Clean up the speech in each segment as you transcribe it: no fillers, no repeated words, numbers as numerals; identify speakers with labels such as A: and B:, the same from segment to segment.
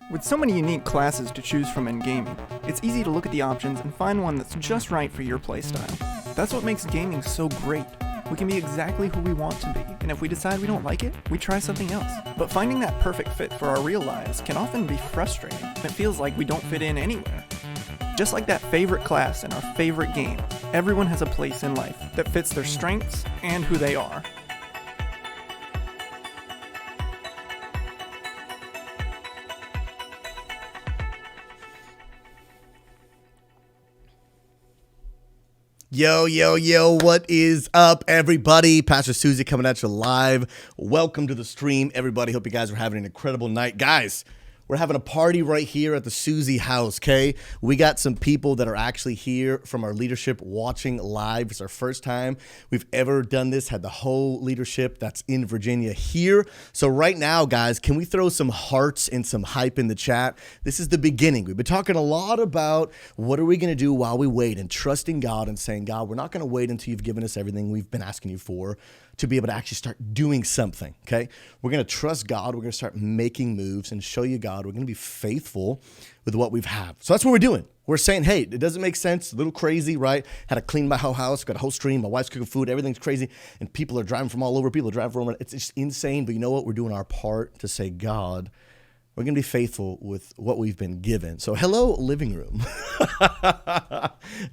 A: With so many unique classes to choose from in gaming, it's easy to look at the options and find one that's just right for your playstyle. That's what makes gaming so great. We can be exactly who we want to be, and if we decide we don't like it, we try something else. But finding that perfect fit for our real lives can often be frustrating, and it feels like we don't fit in anywhere. Just like that favorite class in our favorite game, everyone has a place in life that fits their strengths and who they are.
B: Yo, what is up, everybody? Pastor Susie coming at you live. Welcome to the stream, everybody. Hope you guys are having an incredible night. Guys, we're having a party right here at the Susie house, okay? We got some people that are actually here from our leadership watching live. It's our first time we've ever done this, had the whole leadership that's in Virginia here. So right now, guys, can we throw some hearts and some hype in the chat? This is the beginning. We've been talking a lot about what are we going to do while we wait and trusting God and saying, God, we're not going to wait until you've given us everything we've been asking you for to be able to actually start doing something, okay? We're going to trust God. We're going to start making moves and show you God. We're going to be faithful with what we've had. So that's what we're doing. We're saying, hey, it doesn't make sense. A little crazy, right? Had to clean my whole house, got a whole stream. My wife's cooking food. Everything's crazy. And people are driving from all over. People are driving from all over. It's just insane. But you know what? We're doing our part to say, God, we're going to be faithful with what we've been given. So hello, living room.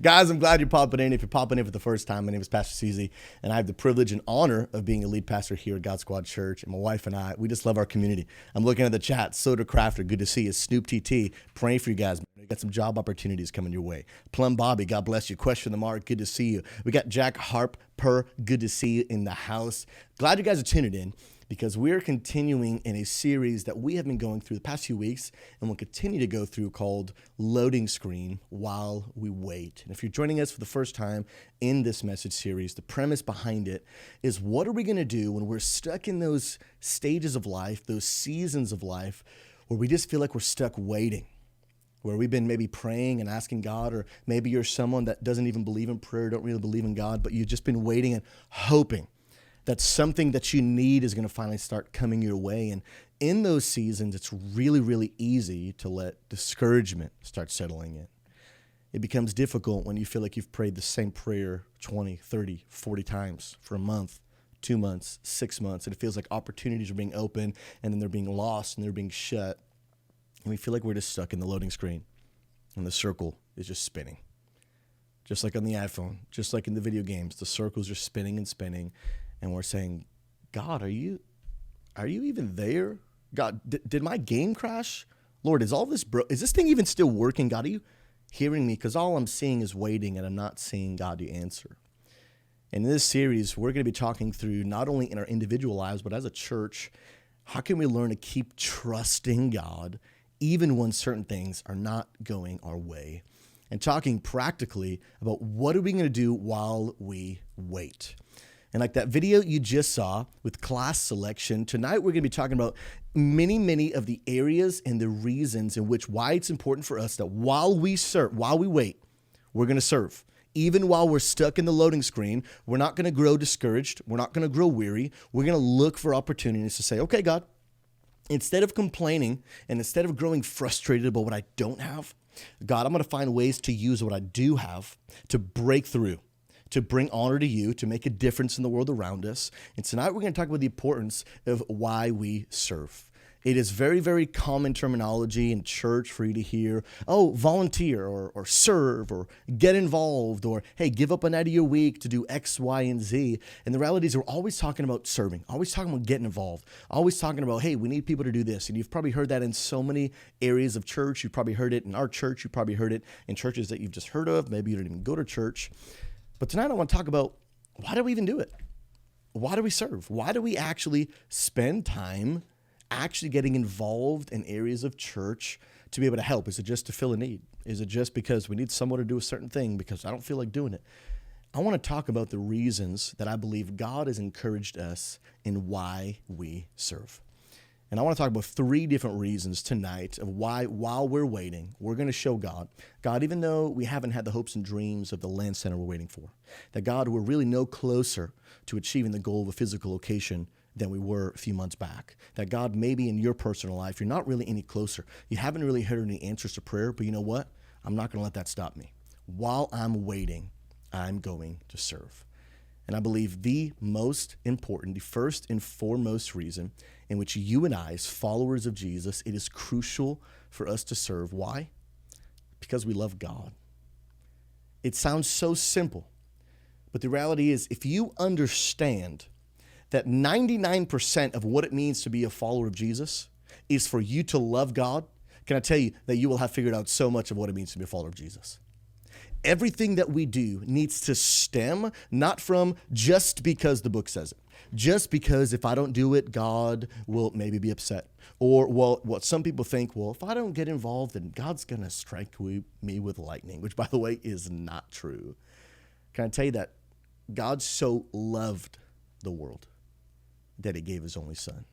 B: Guys, I'm glad you're popping in. If you're popping in for the first time, my name is Pastor Susie, and I have the privilege and honor of being a lead pastor here at God Squad Church. And my wife and I, we just love our community. I'm looking at the chat. Soda Crafter, good to see you. Snoop TT, praying for you guys. We got some job opportunities coming your way. Plum Bobby, God bless you. Question the Mark, good to see you. We got Jack Harper, good to see you in the house. Glad you guys are tuning in, because we're continuing in a series that we have been going through the past few weeks and will continue to go through called Loading Screen While We Wait. And if you're joining us for the first time in this message series, the premise behind it is, what are we going to do when we're stuck in those stages of life, those seasons of life where we just feel like we're stuck waiting, where we've been maybe praying and asking God, or maybe you're someone that doesn't even believe in prayer, don't really believe in God, but you've just been waiting and hoping that something that you need is going to finally start coming your way. And in those seasons, it's really, really easy to let discouragement start settling in. It becomes difficult when you feel like you've prayed the same prayer 20, 30, 40 times for a month, 2 months, 6 months, and it feels like opportunities are being open and then they're being lost and they're being shut. And we feel like we're just stuck in the loading screen and the circle is just spinning. Just like on the iPhone, just like in the video games, the circles are spinning and spinning. And we're saying, God, are you even there? God, did my game crash? Lord, is all this is this thing even still working? God, are you hearing me? Because all I'm seeing is waiting, and I'm not seeing God to answer. And in this series, we're going to be talking through not only in our individual lives, but as a church, how can we learn to keep trusting God even when certain things are not going our way? And talking practically about what are we going to do while we wait. And like that video you just saw with class selection, tonight we're going to be talking about many of the areas and the reasons in which why it's important for us that while we wait, we're going to serve. Even while we're stuck in the loading screen, we're not going to grow discouraged. We're not going to grow weary. We're going to look for opportunities to say, okay, God, instead of complaining and instead of growing frustrated about what I don't have, God, I'm going to find ways to use what I do have to break through, to bring honor to you, to make a difference in the world around us. And tonight we're going to talk about the importance of why we serve. It is very, very common terminology in church for you to hear, oh, volunteer or serve or get involved or, hey, give up a night of your week to do X, Y, and Z. And the reality is we're always talking about serving, always talking about getting involved, always talking about, hey, we need people to do this. And you've probably heard that in so many areas of church. You've probably heard it in our church. You probably heard it in churches that you've just heard of. Maybe you don't even go to church. But tonight I want to talk about, why do we even do it? Why do we serve? Why do we actually spend time actually getting involved in areas of church to be able to help? Is it just to fill a need? Is it just because we need someone to do a certain thing because I don't feel like doing it? I want to talk about the reasons that I believe God has encouraged us in why we serve. And I want to talk about 3 different reasons tonight of why, while we're waiting, we're going to show God, even though we haven't had the hopes and dreams of the land center we're waiting for, that God, we're really no closer to achieving the goal of a physical location than we were a few months back. That God, maybe in your personal life, you're not really any closer. You haven't really heard any answers to prayer, but you know what? I'm not going to let that stop me. While I'm waiting, I'm going to serve. And I believe the most important, the first and foremost reason in which you and I, as followers of Jesus, it is crucial for us to serve. Why? Because we love God. It sounds so simple, but the reality is, if you understand that 99% of what it means to be a follower of Jesus is for you to love God, can I tell you that you will have figured out so much of what it means to be a follower of Jesus? Everything that we do needs to stem not from just because the book says it, just because if I don't do it, God will maybe be upset. Or, well, what some people think, well, if I don't get involved, then God's going to strike me with lightning, which, by the way, is not true. Can I tell you that God so loved the world that he gave his only son?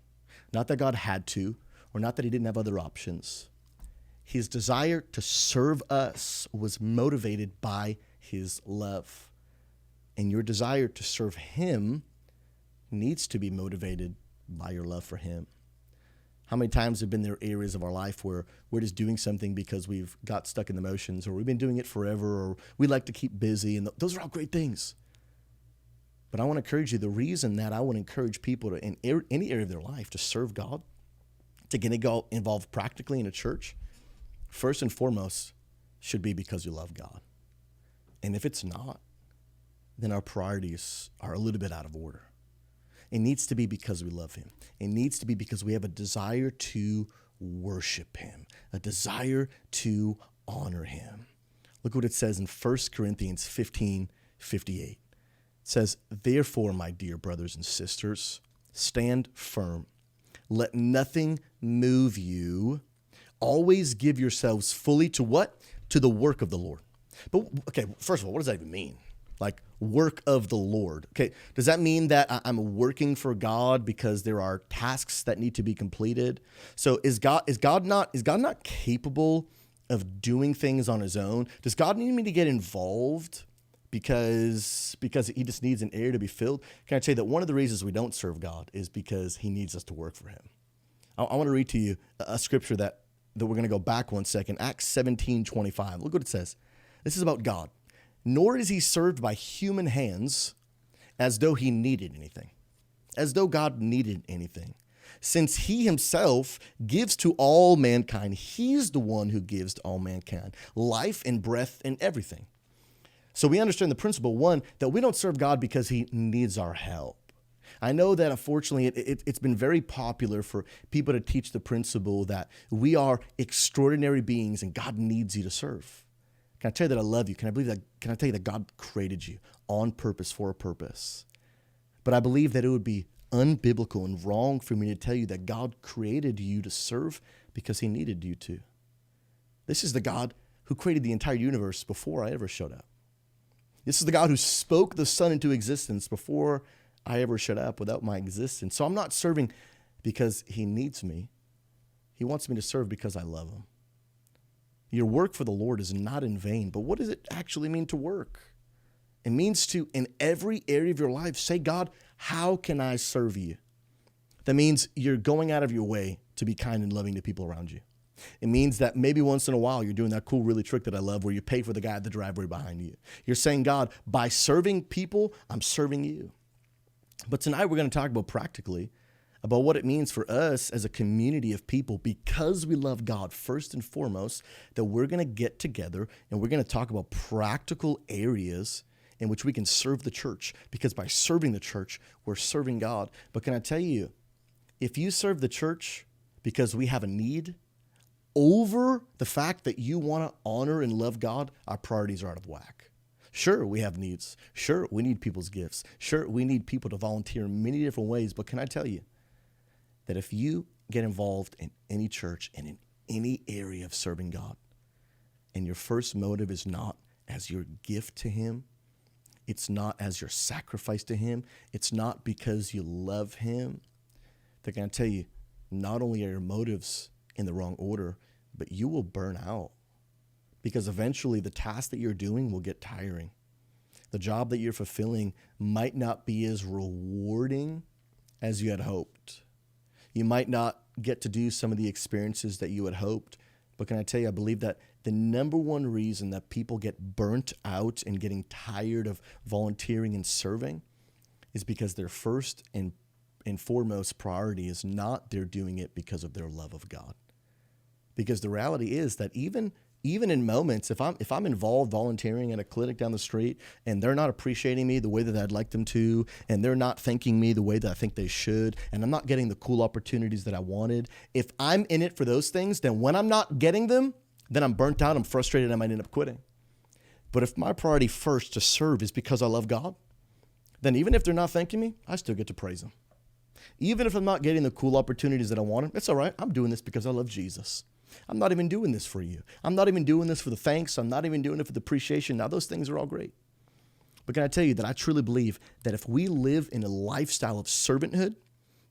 B: Not that God had to, or not that he didn't have other options. His desire to serve us was motivated by his love. And your desire to serve him needs to be motivated by your love for him. How many times have been there areas of our life where we're just doing something because we've got stuck in the motions, or we've been doing it forever, or we like to keep busy, and those are all great things. But I want to encourage you, the reason that I want to encourage people to, in any area of their life, to serve God, to get involved practically in a church, first and foremost, should be because you love God. And if it's not, then our priorities are a little bit out of order. It needs to be because we love him. It needs to be because we have a desire to worship him, a desire to honor him. Look what it says in 1 Corinthians 15:58. It says, "Therefore, my dear brothers and sisters, stand firm. Let nothing move you. Always give yourselves fully to what? To the work of the Lord." But, okay, first of all, what does that even mean? Like, work of the Lord. Okay, does that mean that I'm working for God because there are tasks that need to be completed? So is God not capable of doing things on his own? Does God need me to get involved because he just needs an area to be filled? Can I tell you that one of the reasons we don't serve God is because he needs us to work for him? I want to read to you a scripture that we're going to go back one second. Acts 17:25. Look what it says. This is about God. "Nor is he served by human hands as though he needed anything," as though God needed anything. "Since he himself gives to all mankind," he's the one who gives to all mankind life and breath and everything. So we understand the principle, one, that we don't serve God because he needs our help. I know that unfortunately it's been very popular for people to teach the principle that we are extraordinary beings and God needs you to serve. Can I tell you that I love you? Can I tell you that God created you on purpose for a purpose? But I believe that it would be unbiblical and wrong for me to tell you that God created you to serve because he needed you to. This is the God who created the entire universe before I ever showed up. This is the God who spoke the sun into existence before I ever showed up without my existence. So I'm not serving because he needs me. He wants me to serve because I love him. Your work for the Lord is not in vain, but what does it actually mean to work? It means to, in every area of your life, say, "God, how can I serve you?" That means you're going out of your way to be kind and loving to people around you. It means that maybe once in a while you're doing that cool, really trick that I love where you pay for the guy at the driveway behind you. You're saying, "God, by serving people, I'm serving you." But tonight we're going to talk about practically about what it means for us as a community of people, because we love God first and foremost, that we're going to get together and we're going to talk about practical areas in which we can serve the church, because by serving the church, we're serving God. But can I tell you, if you serve the church because we have a need over the fact that you want to honor and love God, our priorities are out of whack. Sure, we have needs. Sure, we need people's gifts. Sure, we need people to volunteer in many different ways. But can I tell you that if you get involved in any church and in any area of serving God, and your first motive is not as your gift to him, it's not as your sacrifice to him, it's not because you love him, they're going to tell you, not only are your motives in the wrong order, but you will burn out. Because eventually the task that you're doing will get tiring. The job that you're fulfilling might not be as rewarding as you had hoped. You might not get to do some of the experiences that you had hoped, but can I tell you, I believe that the number one reason that people get burnt out and getting tired of volunteering and serving is because their first and foremost priority is not they're doing it because of their love of God. Because the reality is that even in moments, if I'm involved volunteering at a clinic down the street and they're not appreciating me the way that I'd like them to, and they're not thanking me the way that I think they should, and I'm not getting the cool opportunities that I wanted, if I'm in it for those things, then when I'm not getting them, then I'm burnt out, I'm frustrated, I might end up quitting. But if my priority first to serve is because I love God, then even if they're not thanking me, I still get to praise them. Even if I'm not getting the cool opportunities that I wanted, it's all right. I'm doing this because I love Jesus. I'm not even doing this for you. I'm not even doing this for the thanks. I'm not even doing it for the appreciation. Now, those things are all great. But can I tell you that I truly believe that if we live in a lifestyle of servanthood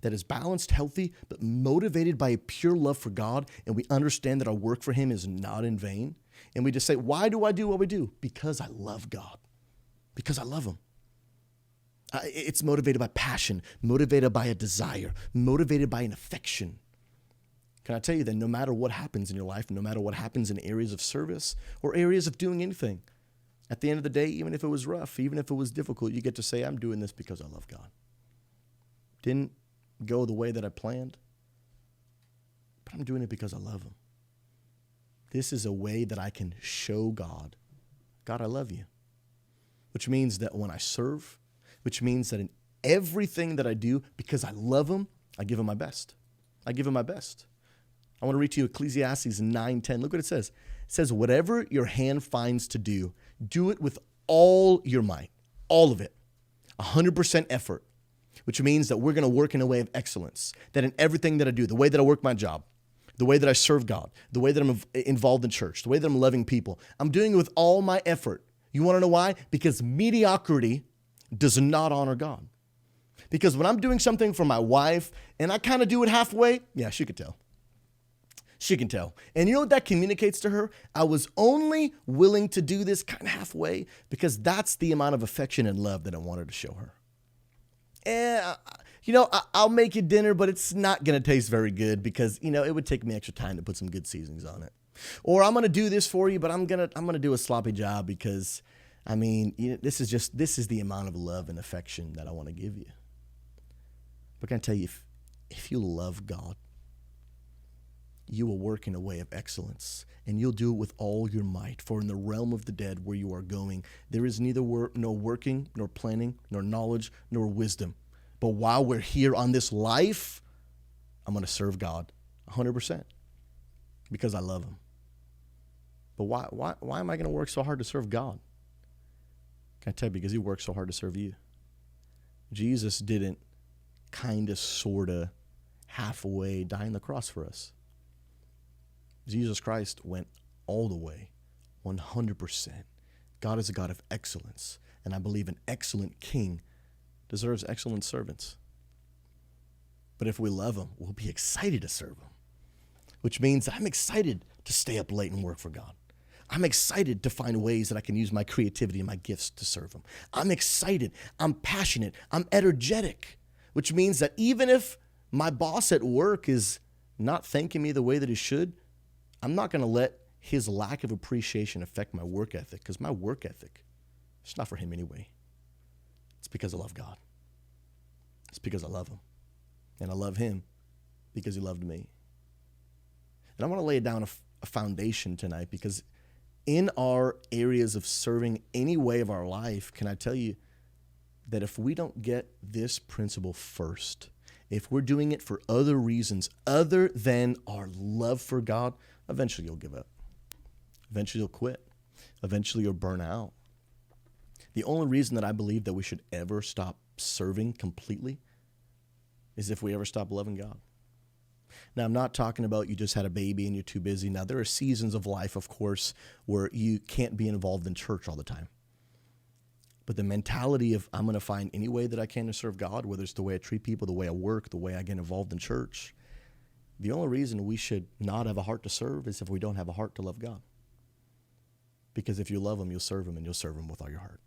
B: that is balanced, healthy, but motivated by a pure love for God, and we understand that our work for Him is not in vain, and we just say, why do I do what we do? Because I love God. Because I love Him. It's motivated by passion, motivated by a desire, motivated by an affection. Can I tell you that no matter what happens in your life, no matter what happens in areas of service or areas of doing anything, at the end of the day, even if it was rough, even if it was difficult, you get to say, I'm doing this because I love God. Didn't go the way that I planned, but I'm doing it because I love Him. This is a way that I can show God, God, I love you. Which means that when I serve, which means that in everything that I do, because I love Him, I give Him my best. I give Him my best. I want to read to you Ecclesiastes 9:10. Look what it says. It says, whatever your hand finds to do, do it with all your might, all of it, 100% effort, which means that we're going to work in a way of excellence, that in everything that I do, the way that I work my job, the way that I serve God, the way that I'm involved in church, the way that I'm loving people, I'm doing it with all my effort. You want to know why? Because mediocrity does not honor God. Because when I'm doing something for my wife and I kind of do it halfway, yeah, she could tell. She can tell. And you know what that communicates to her? I was only willing to do this kind of halfway because that's the amount of affection and love that I wanted to show her. And, I'll make you dinner, but it's not going to taste very good because, it would take me extra time to put some good seasonings on it. Or I'm going to do this for you, but I'm going to do a sloppy job because this is the amount of love and affection that I want to give you. But can I tell you, if you love God, you will work in a way of excellence, and you'll do it with all your might. For in the realm of the dead where you are going, there is neither no working, nor planning, nor knowledge, nor wisdom. But while we're here on this life, I'm going to serve God 100% because I love Him. But why am I going to work so hard to serve God? Can I tell you? Because He worked so hard to serve you. Jesus didn't kind of, sort of, halfway die on the cross for us. Jesus Christ went all the way, 100%. God is a God of excellence, and I believe an excellent king deserves excellent servants. But if we love Him, we'll be excited to serve Him, which means I'm excited to stay up late and work for God. I'm excited to find ways that I can use my creativity and my gifts to serve Him. I'm excited. I'm passionate. I'm energetic, which means that even if my boss at work is not thanking me the way that he should, I'm not going to let his lack of appreciation affect my work ethic, because my work ethic, it's not for him anyway. It's because I love God. It's because I love Him. And I love Him because He loved me. And I want to lay down a foundation tonight, because in our areas of serving any way of our life, can I tell you that if we don't get this principle first, if we're doing it for other reasons other than our love for God, eventually you'll give up. Eventually you'll quit. Eventually you'll burn out. The only reason that I believe that we should ever stop serving completely is if we ever stop loving God. Now, I'm not talking about you just had a baby and you're too busy. Now, there are seasons of life, of course, where you can't be involved in church all the time. But the mentality of I'm going to find any way that I can to serve God, whether it's the way I treat people, the way I work, the way I get involved in church, the only reason we should not have a heart to serve is if we don't have a heart to love God. Because if you love Him, you'll serve Him, and you'll serve Him with all your heart.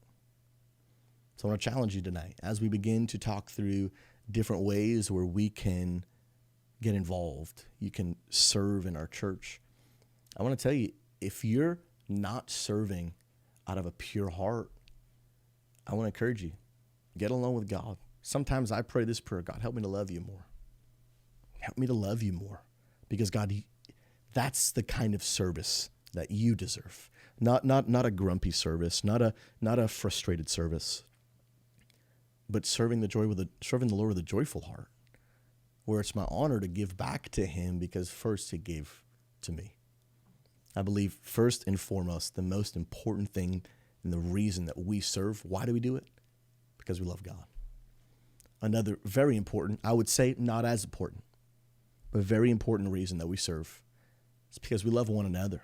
B: So I want to challenge you tonight as we begin to talk through different ways where we can get involved. You can serve in our church. I want to tell you, if you're not serving out of a pure heart, I want to encourage you, get alone with God. Sometimes I pray this prayer: God, help me to love you more. Help me to love you more. Because God, that's the kind of service that you deserve. Not a grumpy service, not a frustrated service, but serving the Lord with a joyful heart, where it's my honor to give back to him because first he gave to me. I believe first and foremost, the most important thing and the reason that we serve, why do we do it? Because we love God. Another very important, I would say not as important, but very important reason that we serve is because we love one another.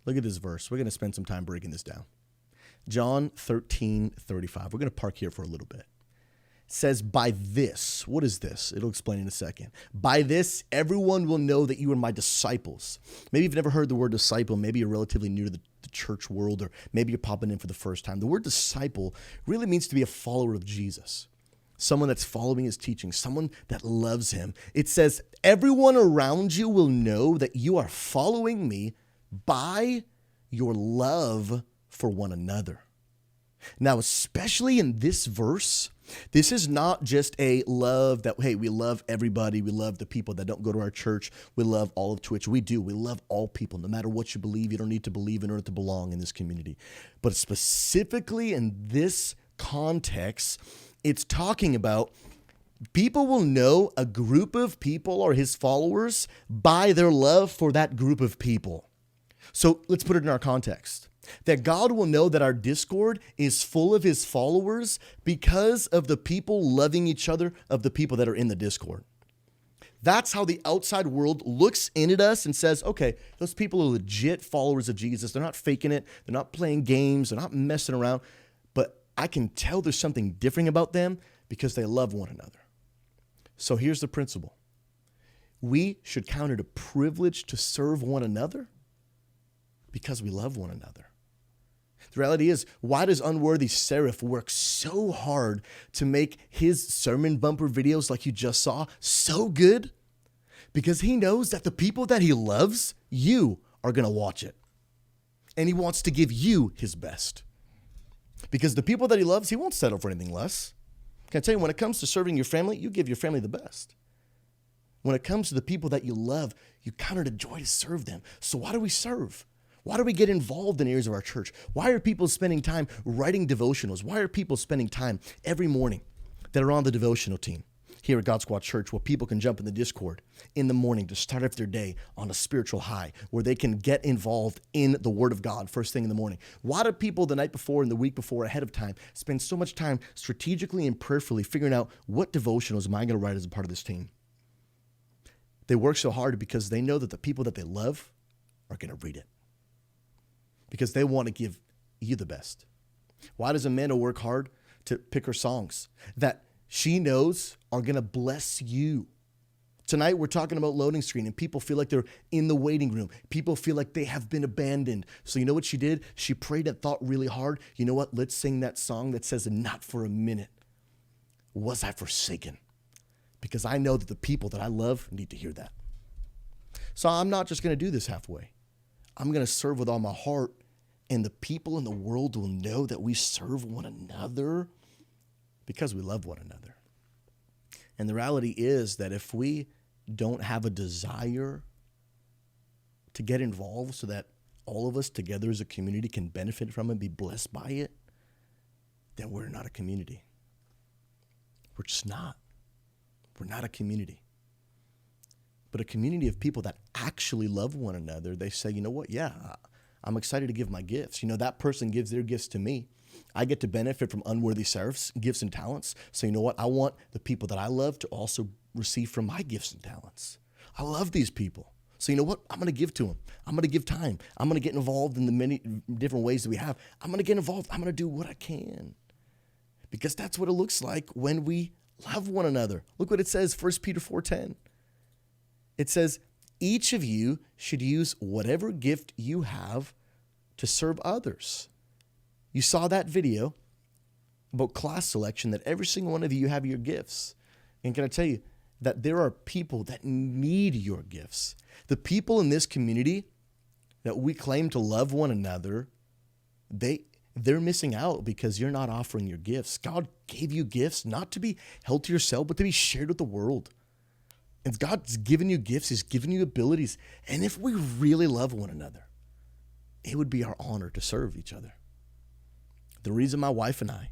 B: Look at this verse. We're going to spend some time breaking this down. John 13:35. We're going to park here for a little bit. It says, by this, what is this? It'll explain in a second. By this, everyone will know that you are my disciples. Maybe you've never heard the word disciple. Maybe you're relatively new to the church world, or maybe you're popping in for the first time. The word disciple really means to be a follower of Jesus. Someone that's following his teaching, someone that loves him. It says, everyone around you will know that you are following me by your love for one another. Now, especially in this verse, this is not just a love that, hey, we love everybody. We love the people that don't go to our church. We love all of Twitch. We do. We love all people. No matter what you believe, you don't need to believe in order to belong in this community. But specifically in this context, it's talking about people will know a group of people are his followers by their love for that group of people. So let's put it in our context. That God will know that our Discord is full of his followers because of the people loving each other, of the people that are in the Discord. That's how the outside world looks in at us and says, okay, those people are legit followers of Jesus. They're not faking it. They're not playing games. They're not messing around. But I can tell there's something different about them because they love one another. So here's the principle. We should count it a privilege to serve one another because we love one another. The reality is, why does Unworthy Seraph work so hard to make his sermon bumper videos like you just saw so good? Because he knows that the people that he loves, you are going to watch it. And he wants to give you his best. Because the people that he loves, he won't settle for anything less. Can I tell you, when it comes to serving your family, you give your family the best. When it comes to the people that you love, you count it a joy to serve them. So why do we serve? Why do we get involved in areas of our church? Why are people spending time writing devotionals? Why are people spending time every morning that are on the devotional team here at God Squad Church, where people can jump in the Discord in the morning to start off their day on a spiritual high, where they can get involved in the Word of God first thing in the morning? Why do people the night before and the week before ahead of time spend so much time strategically and prayerfully figuring out what devotionals am I going to write as a part of this team? They work so hard because they know that the people that they love are going to read it. Because they want to give you the best. Why does Amanda work hard to pick her songs that she knows are going to bless you? Tonight, we're talking about loading screen, and people feel like they're in the waiting room. People feel like they have been abandoned. So you know what she did? She prayed and thought really hard. You know what? Let's sing that song that says, not for a minute was I forsaken. Because I know that the people that I love need to hear that. So I'm not just going to do this halfway. I'm going to serve with all my heart. And the people in the world will know that we serve one another because we love one another. And the reality is that if we don't have a desire to get involved so that all of us together as a community can benefit from it and be blessed by it, then we're not a community. We're just not. We're not a community. But a community of people that actually love one another, they say, you know what? Yeah, I'm excited to give my gifts. You know, that person gives their gifts to me. I get to benefit from Unworthy Seraph's gifts and talents. So you know what? I want the people that I love to also receive from my gifts and talents. I love these people. So you know what? I'm going to give to them. I'm going to give time. I'm going to get involved in the many different ways that we have. I'm going to get involved. I'm going to do what I can. Because that's what it looks like when we love one another. Look what it says, 1 Peter 4:10. It says, each of you should use whatever gift you have to serve others. You saw that video about class selection, that every single one of you have your gifts. And can I tell you that there are people that need your gifts? The people in this community that we claim to love one another, they're missing out because you're not offering your gifts. God gave you gifts not to be held to yourself, but to be shared with the world. And God's given you gifts. He's given you abilities. And if we really love one another, it would be our honor to serve each other. The reason my wife and I,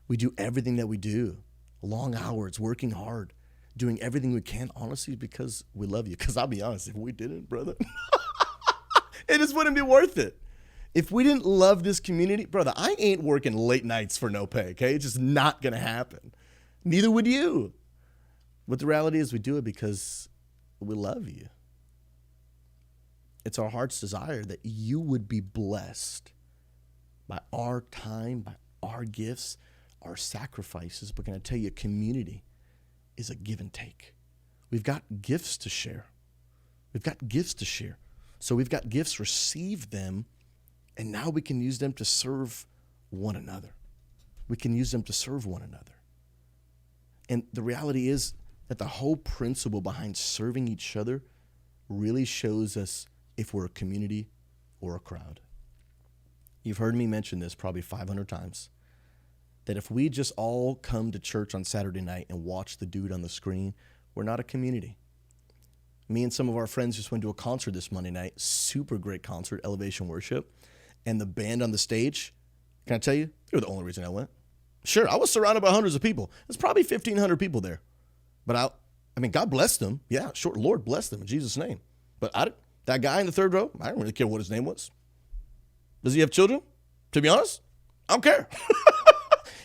B: we do everything that we do, long hours, working hard, doing everything we can, honestly, is because we love you. Because I'll be honest, if we didn't, brother, it just wouldn't be worth it. If we didn't love this community, brother, I ain't working late nights for no pay, okay? It's just not going to happen. Neither would you. But the reality is we do it because we love you. It's our heart's desire that you would be blessed by our time, by our gifts, our sacrifices. But can I tell you, community is a give and take. We've got gifts to share. We've got gifts to share. So we've got gifts, receive them, and now we can use them to serve one another. We can use them to serve one another. And the reality is that the whole principle behind serving each other really shows us if we're a community or a crowd. You've heard me mention this probably 500 times, that if we just all come to church on Saturday night and watch the dude on the screen, we're not a community. Me and some of our friends just went to a concert this Monday night, super great concert, Elevation Worship, and the band on the stage, can I tell you, they were the only reason I went. Sure, I was surrounded by hundreds of people. There's probably 1,500 people there. But I mean, God blessed them. Yeah, sure, Lord bless them in Jesus' name. But that guy in the third row, I don't really care what his name was. Does he have children? To be honest, I don't care.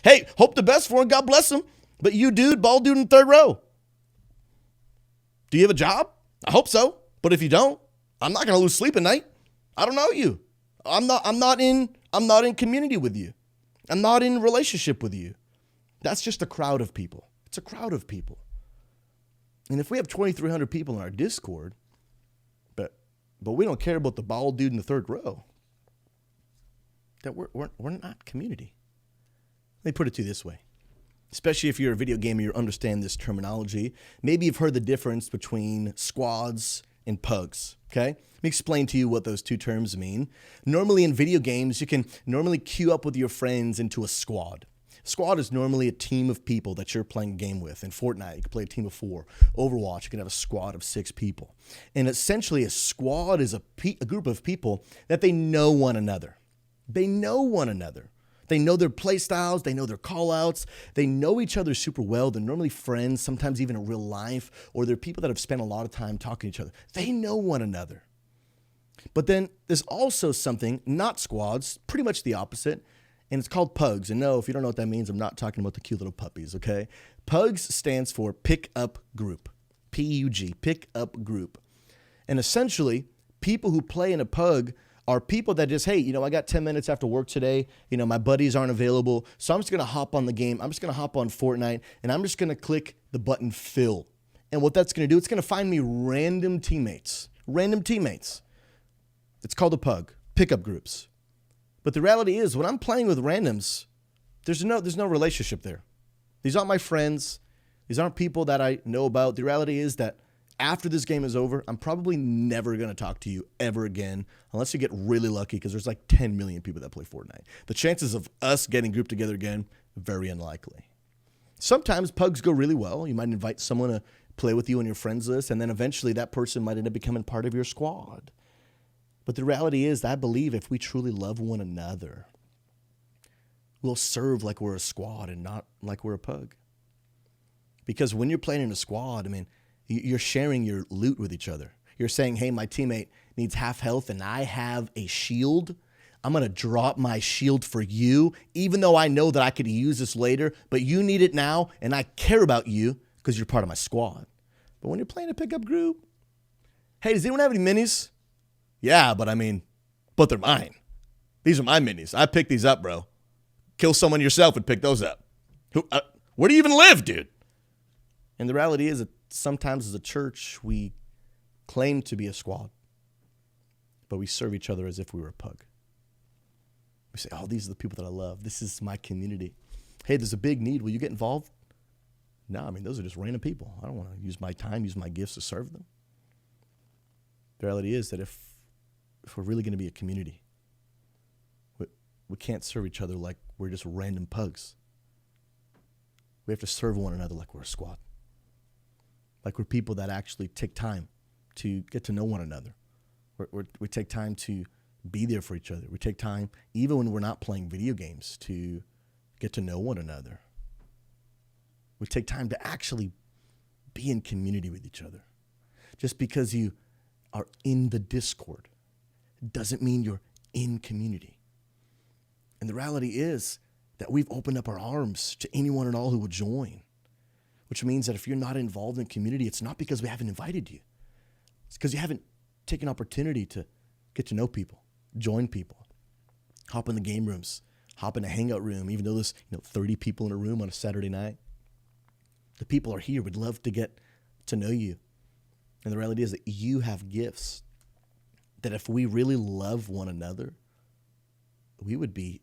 B: Hey, hope the best for him. God bless him. But you, dude, bald dude in the third row, do you have a job? I hope so. But if you don't, I'm not going to lose sleep at night. I don't know you. I'm not in community with you. I'm not in relationship with you. That's just a crowd of people. It's a crowd of people. And if we have 2,300 people in our Discord, but we don't care about the bald dude in the third row, that we're not community. Let me put it to you this way. Especially if you're a video gamer, you understand this terminology. Maybe you've heard the difference between squads and pugs, okay? Let me explain to you what those two terms mean. Normally in video games, you can normally queue up with your friends into a squad. Squad is normally a team of people that you're playing a game with. In Fortnite, you can play a team of 4. Overwatch, you can have a squad of 6 people. And essentially, a squad is a group of people that they know one another. They know one another. They know their play styles. They know their call-outs. They know each other super well. They're normally friends, sometimes even in real life, or they're people that have spent a lot of time talking to each other. They know one another. But then there's also something, not squads, pretty much the opposite, and it's called pugs. And no, if you don't know what that means, I'm not talking about the cute little puppies, okay? Pugs stands for pick up group, P-U-G, pick up group. And essentially, people who play in a pug are people that just, hey, I got 10 minutes after work today. My buddies aren't available. So I'm just going to hop on the game. I'm just going to hop on Fortnite, and I'm just going to click the button fill. And what that's going to do, it's going to find me random teammates. It's called a pug, pickup groups. But the reality is, when I'm playing with randoms, there's no relationship there. These aren't my friends. These aren't people that I know about. The reality is that after this game is over, I'm probably never going to talk to you ever again, unless you get really lucky, because there's like 10 million people that play Fortnite. The chances of us getting grouped together again, very unlikely. Sometimes pugs go really well. You might invite someone to play with you on your friends list, and then eventually that person might end up becoming part of your squad. But the reality is, I believe if we truly love one another, we'll serve like we're a squad and not like we're a pug. Because when you're playing in a squad, you're sharing your loot with each other. You're saying, hey, my teammate needs half health and I have a shield. I'm going to drop my shield for you, even though I know that I could use this later, but you need it now, and I care about you because you're part of my squad. But when you're playing a pickup group, hey, does anyone have any minis? Yeah, but they're mine. These are my minis. I picked these up, bro. Kill someone yourself and pick those up. Where do you even live, dude? And the reality is that sometimes as a church, we claim to be a squad, but we serve each other as if we were a pug. We say, oh, these are the people that I love. This is my community. Hey, there's a big need. Will you get involved? No, I mean, those are just random people. I don't want to use my time, use my gifts to serve them. The reality is that if we're really going to be a community, we can't serve each other like we're just random pugs. We have to serve one another like we're a squad. Like we're people that actually take time to get to know one another. We take time to be there for each other. We take time, even when we're not playing video games, to get to know one another. We take time to actually be in community with each other. Just because you are in the Discord doesn't mean you're in community. And the reality is that we've opened up our arms to anyone and all who will join, which means that if you're not involved in community, it's not because we haven't invited you. It's because you haven't taken opportunity to get to know people, join people, hop in the game rooms, hop in a hangout room, even though there's 30 people in a room on a Saturday night. The people are here. We'd love to get to know you. And the reality is that you have gifts that if we really love one another, we'd be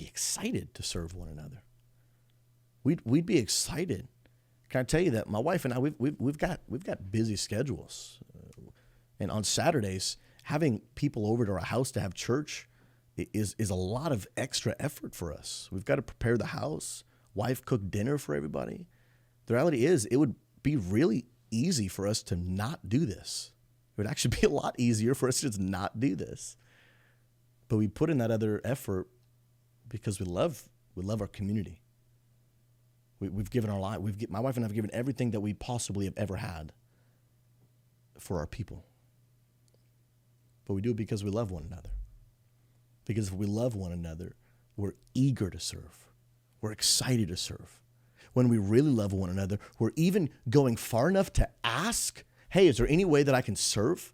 B: excited to serve one another. We'd be excited. Can I tell you that my wife and I, we've got busy schedules. And on Saturdays, having people over to our house to have church is a lot of extra effort for us. We've got to prepare the house, wife cook dinner for everybody. The reality is it would be really easy for us to not do this. It would actually be a lot easier for us to just not do this. But we put in that other effort because we love our community. We've given our life. My wife and I have given everything that we possibly have ever had for our people. But we do it because we love one another. Because if we love one another, we're eager to serve. We're excited to serve. When we really love one another, we're even going far enough to ask, hey, is there any way that I can serve?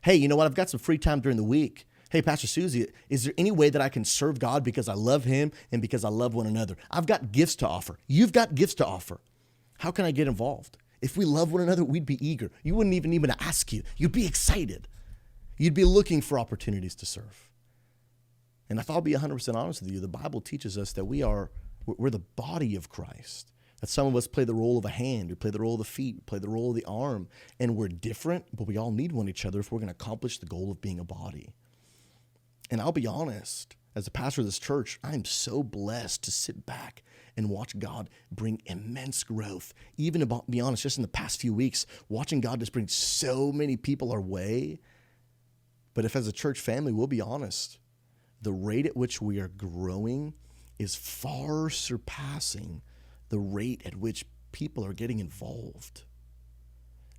B: Hey, you know what? I've got some free time during the week. Hey, Pastor Susie, is there any way that I can serve God because I love him and because I love one another? I've got gifts to offer. You've got gifts to offer. How can I get involved? If we love one another, we'd be eager. You wouldn't even ask you. You'd be excited. You'd be looking for opportunities to serve. And if I'll be 100% honest with you, the Bible teaches us that we're the body of Christ. That some of us play the role of a hand, we play the role of the feet, we play the role of the arm, and we're different, but we all need one each other if we're going to accomplish the goal of being a body. And I'll be honest, as a pastor of this church, I'm so blessed to sit back and watch God bring immense growth. Even about, be honest, just in the past few weeks, watching God just bring so many people our way. But if as a church family, we'll be honest, the rate at which we are growing is far surpassing the rate at which people are getting involved.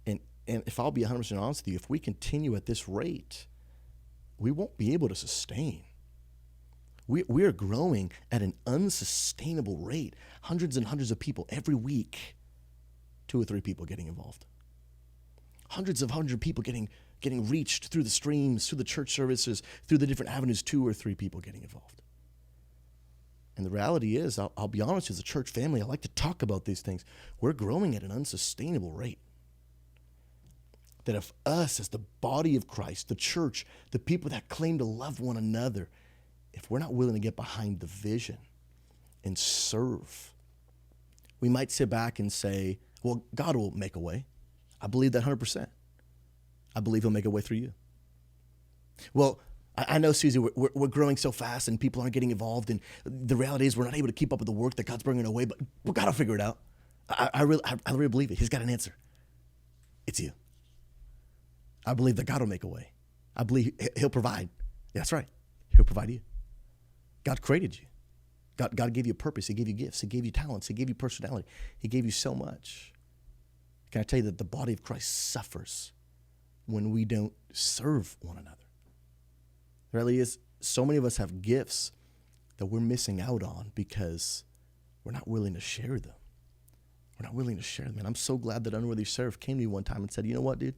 B: And if I'll be 100% honest with you, if we continue at this rate, we won't be able to sustain. We are growing at an unsustainable rate. Hundreds and hundreds of people every week, 2 or 3 people getting involved. Hundreds of people getting reached through the streams, through the church services, through the different avenues, 2 or 3 people getting involved. And the reality is, I'll be honest, as a church family, I like to talk about these things. We're growing at an unsustainable rate. That if us, as the body of Christ, the church, the people that claim to love one another, if we're not willing to get behind the vision and serve, we might sit back and say, well, God will make a way. I believe that 100%. I believe he'll make a way through you. Well, I know, Susie, we're growing so fast and people aren't getting involved, and the reality is we're not able to keep up with the work that God's bringing our way, but God will figure it out. I really believe it. He's got an answer. It's you. I believe that God will make a way. I believe he'll provide. That's right. He'll provide you. God created you. God gave you a purpose. He gave you gifts. He gave you talents. He gave you personality. He gave you so much. Can I tell you that the body of Christ suffers when we don't serve one another? The reality is, so many of us have gifts that we're missing out on because we're not willing to share them. We're not willing to share them. And I'm so glad that Unworthy Serve came to me one time and said, you know what, dude?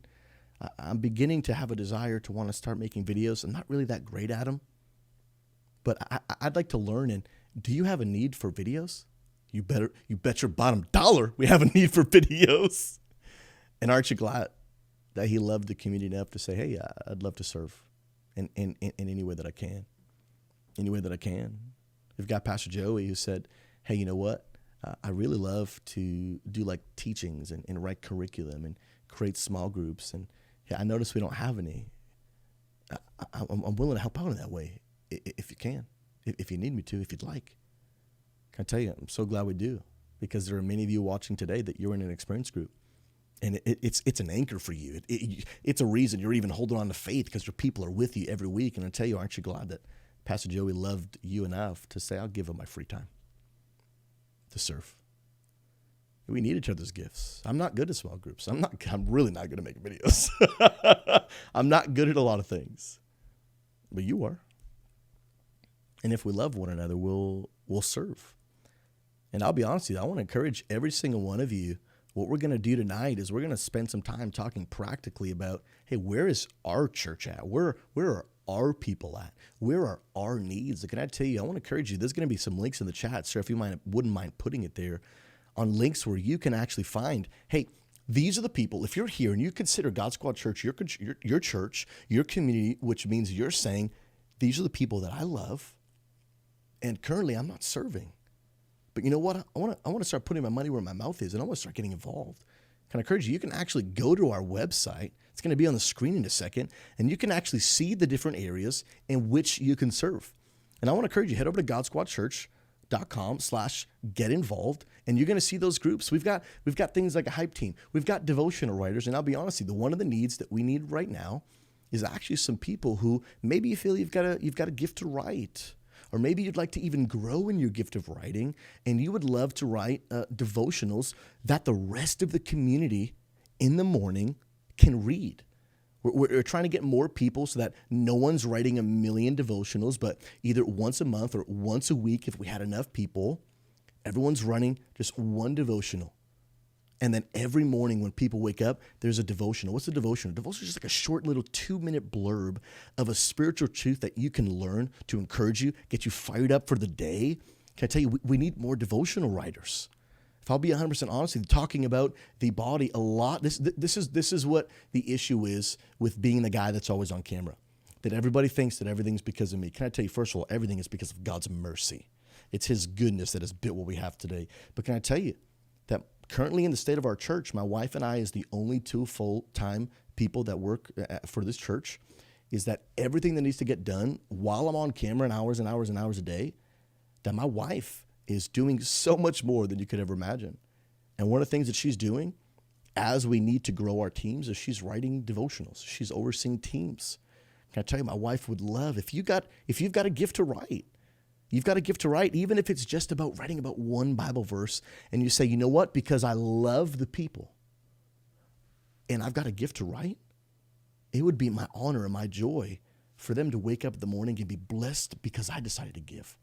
B: I'm beginning to have a desire to want to start making videos. I'm not really that great at them, but I'd like to learn. And do you have a need for videos? You bet your bottom dollar we have a need for videos. And aren't you glad that he loved the community enough to say, hey, I'd love to serve in any way that I can. Any way that I can. We've got Pastor Joey who said, hey, you know what? I really love to do like teachings and write curriculum and create small groups. And I notice we don't have any. I'm willing to help out in that way if you can, if you need me to, if you'd like. Can I tell you, I'm so glad we do, because there are many of you watching today that you're in an experience group. And it's an anchor for you. It's a reason you're even holding on to faith, because your people are with you every week. And I tell you, aren't you glad that Pastor Joey loved you enough to say, I'll give him my free time to serve. We need each other's gifts. I'm not good at small groups. I'm really not good at making videos. I'm not good at a lot of things, but you are. And if we love one another, we'll serve. And I'll be honest with you, I want to encourage every single one of you. What we're going to do tonight is we're going to spend some time talking practically about, hey, where is our church at? Where are our people at? Where are our needs? Can I tell you, I want to encourage you, there's going to be some links in the chat, so if you wouldn't mind putting it there, on links where you can actually find, hey, these are the people. If you're here and you consider God Squad Church your church, your community, which means you're saying, these are the people that I love, and currently I'm not serving. But you know what? I want to start putting my money where my mouth is, and I want to start getting involved. Can I encourage you? You can actually go to our website. It's going to be on the screen in a second, and you can actually see the different areas in which you can serve. And I want to encourage you, head over to GodSquadChurch.com/get involved, and you're going to see those groups. We've got things like a hype team. We've got devotional writers, and I'll be honest with you, one of the needs that we need right now is actually some people who maybe you feel you've got a gift to write. Or maybe you'd like to even grow in your gift of writing, and you would love to write devotionals that the rest of the community in the morning can read. We're trying to get more people so that no one's writing a million devotionals, but either once a month or once a week, if we had enough people, everyone's running just one devotional. And then every morning when people wake up, there's a devotional. What's a devotional? Devotional is just like a short little 2-minute blurb of a spiritual truth that you can learn to encourage you, get you fired up for the day. Can I tell you, we need more devotional writers. If I'll be 100% honest with you, talking about the body a lot, this is what the issue is with being the guy that's always on camera. That everybody thinks that everything's because of me. Can I tell you, first of all, everything is because of God's mercy. It's His goodness that has built what we have today. But can I tell you that currently in the state of our church, my wife and I is the only 2 full-time people that work for this church, is that everything that needs to get done while I'm on camera and hours and hours and hours a day, that my wife is doing so much more than you could ever imagine. And one of the things that she's doing as we need to grow our teams is she's writing devotionals. She's overseeing teams. Can I tell you, my wife would love, if you've got a gift to write, you've got a gift to write, even if it's just about writing about one Bible verse, and you say, you know what, because I love the people and I've got a gift to write, it would be my honor and my joy for them to wake up in the morning and be blessed because I decided to give.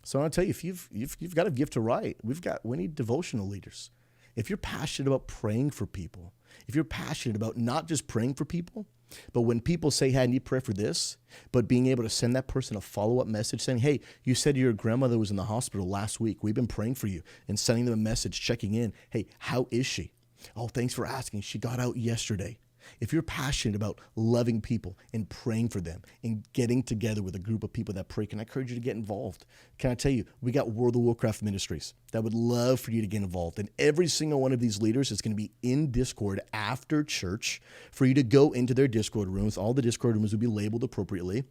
B: So I'll tell you, if you've got a gift to write, we need devotional leaders. If you're passionate about praying for people, if you're passionate about not just praying for people, but when people say, hey, I need prayer for this, but being able to send that person a follow-up message saying, hey, you said your grandmother was in the hospital last week. We've been praying for you, and sending them a message, checking in. Hey, how is she? Oh, thanks for asking. She got out yesterday. If you're passionate about loving people and praying for them and getting together with a group of people that pray, can I encourage you to get involved? Can I tell you, we got World of Warcraft Ministries that would love for you to get involved. And every single one of these leaders is going to be in Discord after church for you to go into their Discord rooms. All the Discord rooms will be labeled appropriately.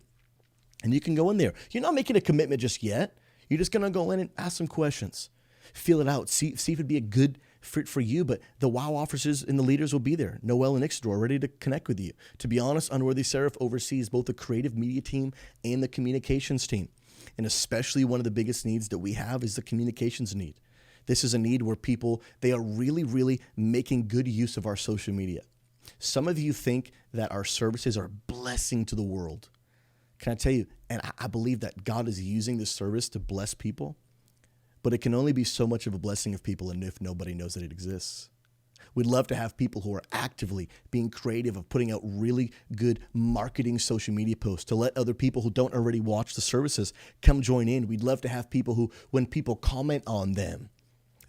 B: And you can go in there. You're not making a commitment just yet. You're just going to go in and ask some questions. Feel it out. See if it'd be a good fit for you, but the WOW officers and the leaders will be there. Noel and Ixdor ready to connect with you. To be honest, Unworthy Seraph oversees both the creative media team and the communications team. And especially one of the biggest needs that we have is the communications need. This is a need where people, they are really, really making good use of our social media. Some of you think that our services are a blessing to the world. Can I tell you, and I believe that God is using this service to bless people, but it can only be so much of a blessing of people and if nobody knows that it exists. We'd love to have people who are actively being creative of putting out really good marketing social media posts to let other people who don't already watch the services come join in. We'd love to have people who, when people comment on them,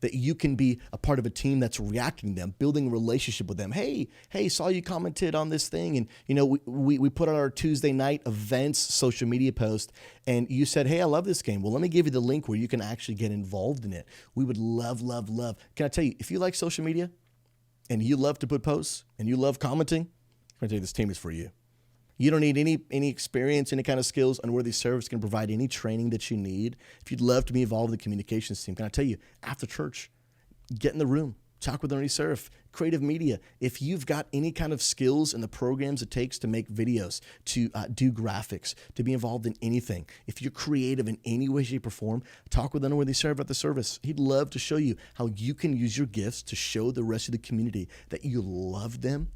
B: that you can be a part of a team that's reacting to them, building a relationship with them. Hey, saw you commented on this thing. And, we put out our Tuesday night events, social media post, and you said, hey, I love this game. Well, let me give you the link where you can actually get involved in it. We would love. Can I tell you, if you like social media and you love to put posts and you love commenting, I'm going to tell you, this team is for you. You don't need any experience, any kind of skills. Unworthy Service can provide any training that you need. If you'd love to be involved in the communications team, can I tell you, after church, get in the room, talk with Unworthy Serve, creative media. If you've got any kind of skills and the programs it takes to make videos, to do graphics, to be involved in anything, if you're creative in any way, shape, or form, talk with Unworthy Serve at the service. He'd love to show you how you can use your gifts to show the rest of the community that you love them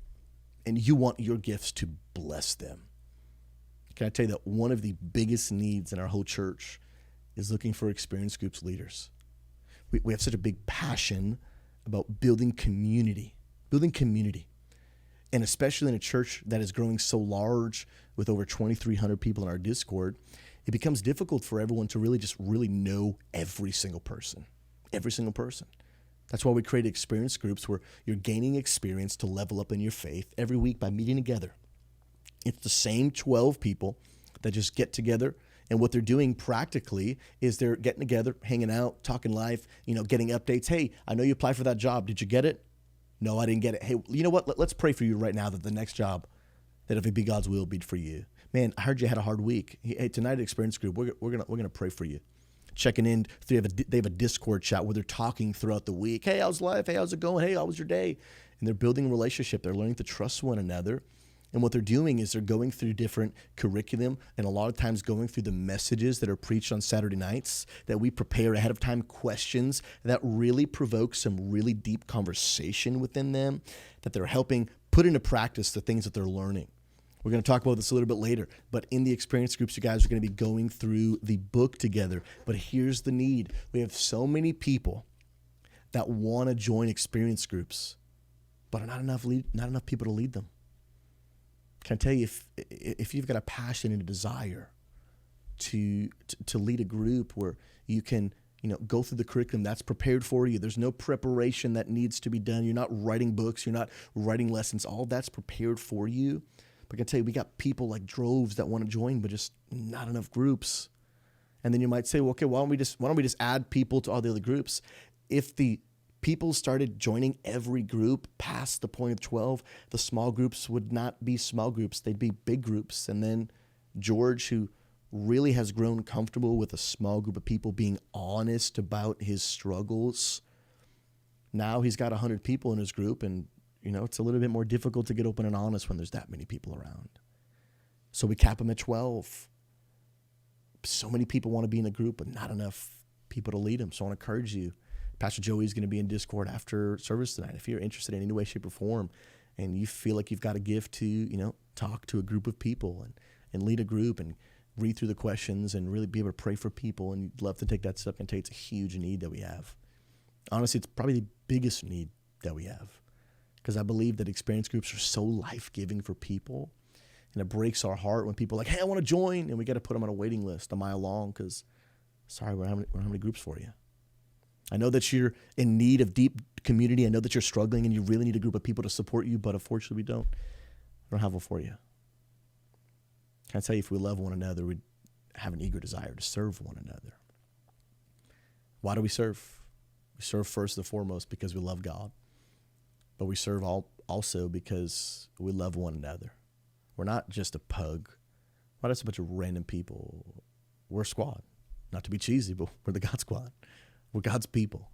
B: and you want your gifts to bless them. Can I tell you that one of the biggest needs in our whole church is looking for experienced groups leaders? We have such a big passion about building community. And especially in a church that is growing so large with over 2,300 people in our Discord, it becomes difficult for everyone to really know every single person. That's why we create experience groups where you're gaining experience to level up in your faith every week by meeting together. It's the same 12 people that just get together, and what they're doing practically is they're getting together, hanging out, talking life, getting updates. Hey, I know you applied for that job. Did you get it? No, I didn't get it. Hey, you know what? Let's pray for you right now that the next job, that if it be God's will, be for you. Man, I heard you had a hard week. Hey, tonight at Experience Group, we're gonna pray for you. Checking in. They have a Discord chat where they're talking throughout the week. Hey, how's life? Hey, how's it going? Hey, how was your day? And they're building a relationship. They're learning to trust one another. And what they're doing is they're going through different curriculum and a lot of times going through the messages that are preached on Saturday nights that we prepare ahead of time, questions that really provoke some really deep conversation within them, that they're helping put into practice the things that they're learning. We're going to talk about this a little bit later, but in the experience groups, you guys are going to be going through the book together. But here's the need. We have so many people that want to join experience groups, but not enough people to lead them. Can I tell you, if you've got a passion and a desire to lead a group where you can go through the curriculum that's prepared for you, there's no preparation that needs to be done. You're not writing books. You're not writing lessons. All that's prepared for you. But I can tell you, we got people like droves that want to join, but just not enough groups. And then you might say, well, okay, why don't we just add people to all the other groups? If the people started joining every group past the point of 12, the small groups would not be small groups. They'd be big groups. And then George, who really has grown comfortable with a small group of people being honest about his struggles, now he's got 100 people in his group, and it's a little bit more difficult to get open and honest when there's that many people around. So we cap them at 12. So many people want to be in a group, but not enough people to lead them. So I want to encourage you. Pastor Joey's going to be in Discord after service tonight. If you're interested in any way, shape, or form, and you feel like you've got a gift to, talk to a group of people and lead a group and read through the questions and really be able to pray for people, and you'd love to take that step, and tell you it's a huge need that we have. Honestly, it's probably the biggest need that we have, because I believe that experience groups are so life-giving for people, and it breaks our heart when people are like, hey, I want to join, and we got to put them on a waiting list a mile long because, sorry, we don't have any groups for you. I know that you're in need of deep community. I know that you're struggling and you really need a group of people to support you, but unfortunately we don't have one for you. Can I tell you, if we love one another, we'd have an eager desire to serve one another. Why do we serve? We serve first and foremost because we love God, but we serve also because we love one another. We're not just a pug. We're not just a bunch of random people. We're a squad. Not to be cheesy, but we're the God Squad. We're God's people.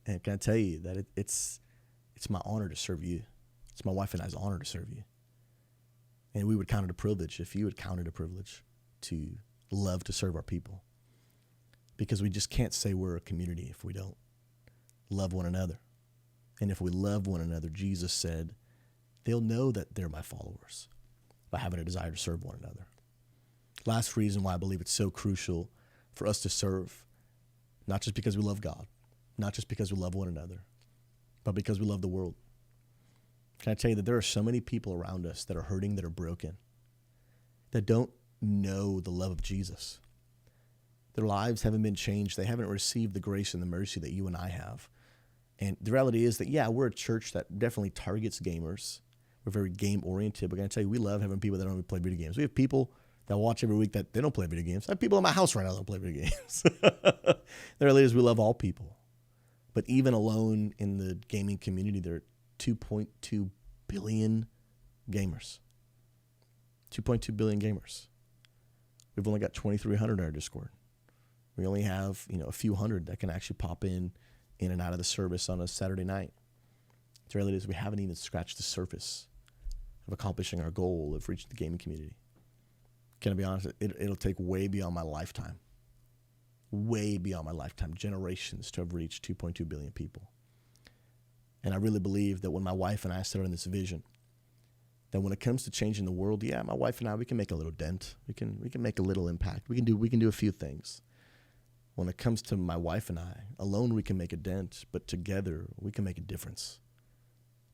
B: And can I tell you that it's my honor to serve you. It's my wife and I's honor to serve you. And we would count it a privilege if you would count it a privilege to love to serve our people. Because we just can't say we're a community if we don't love one another. And if we love one another, Jesus said, they'll know that they're my followers by having a desire to serve one another. Last reason why I believe it's so crucial for us to serve, not just because we love God, not just because we love one another, but because we love the world. Can I tell you that there are so many people around us that are hurting, that are broken, that don't know the love of Jesus. Their lives haven't been changed. They haven't received the grace and the mercy that you and I have. And the reality is that, yeah, we're a church that definitely targets gamers. We're very game-oriented. But I'm going to tell you, we love having people that don't even play video games. We have people that watch every week that they don't play video games. I have people in my house right now that don't play video games. The reality is we love all people. But even alone in the gaming community, there are 2.2 billion gamers. 2.2 billion gamers. We've only got 2,300 in our Discord. We only have, a few hundred that can actually pop in and out of the service on a Saturday night. The reality is we haven't even scratched the surface of accomplishing our goal of reaching the gaming community. Can I be honest? It'll take way beyond my lifetime. Way beyond my lifetime. Generations to have reached 2.2 billion people. And I really believe that when my wife and I started on this vision, that when it comes to changing the world, yeah, my wife and I, we can make a little dent. We can make a little impact. We can do a few things. When it comes to my wife and I, alone we can make a dent, but together we can make a difference.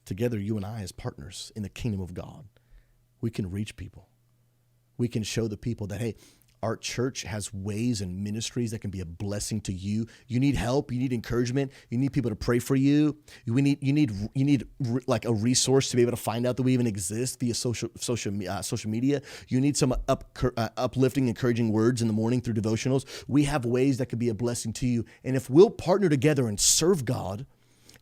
B: Together, you and I as partners in the kingdom of God, we can reach people. We can show the people that, hey, our church has ways and ministries that can be a blessing to you. You need help. You need encouragement. You need people to pray for you. You need like a resource to be able to find out that we even exist via social media. You need some uplifting, encouraging words in the morning through devotionals. We have ways that could be a blessing to you. And if we'll partner together and serve God